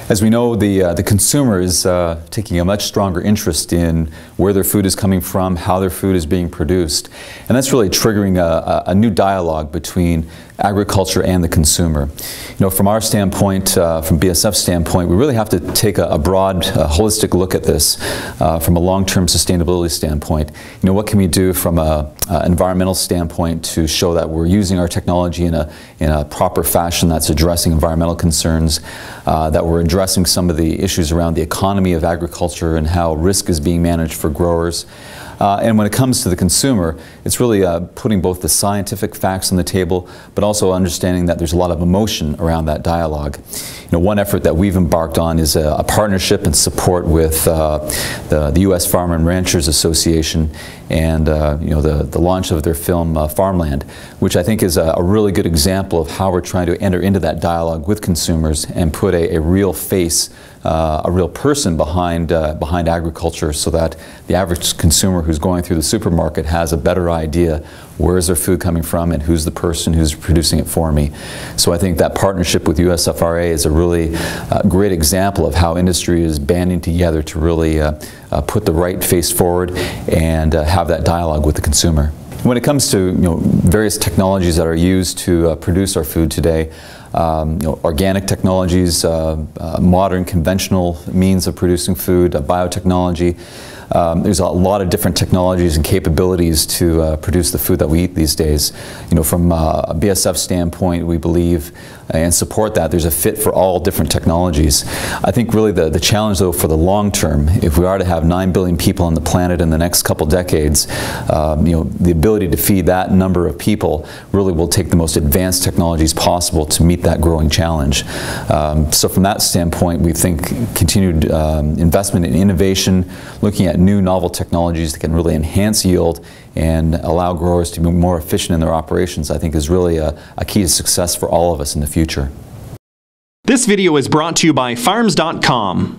As we know, the consumer is taking a much stronger interest in where their food is coming from, how their food is being produced. And that's really triggering a new dialogue between agriculture and the consumer. You know, from our standpoint, from BASF's standpoint, we really have to take a broad, holistic look at this from a long-term sustainability standpoint. You know, what can we do from an environmental standpoint to show that we're using our technology in a proper fashion that's addressing environmental concerns, that we're addressing some of the issues around the economy of agriculture and how risk is being managed for growers. And when it comes to the consumer, it's really putting both the scientific facts on the table, but also understanding that there's a lot of emotion around that dialogue. You know, one effort that we've embarked on is a partnership and support with the U.S. Farmer and Ranchers Association and you know, the launch of their film Farmland, which I think is a really good example of how we're trying to enter into that dialogue with consumers and put a real face, a real person behind agriculture, so that the average consumer who's going through the supermarket has a better idea where is their food coming from and who's the person who's producing it for me. So I think that partnership with USFRA is a really great example of how industry is banding together to really put the right face forward and have that dialogue with the consumer. When it comes to various technologies that are used to produce our food today, organic technologies, modern conventional means of producing food, biotechnology. There's a lot of different technologies and capabilities to produce the food that we eat these days. You know, from a BASF standpoint, we believe and support that there's a fit for all different technologies. I think really the challenge, though, for the long term, if we are to have 9 billion people on the planet in the next couple decades, the ability to feed that number of people really will take the most advanced technologies possible to meet that growing challenge. So from that standpoint, we think continued investment in innovation, looking at new novel technologies that can really enhance yield and allow growers to be more efficient in their operations, I think is really a key to success for all of us in the future. This video is brought to you by Farms.com.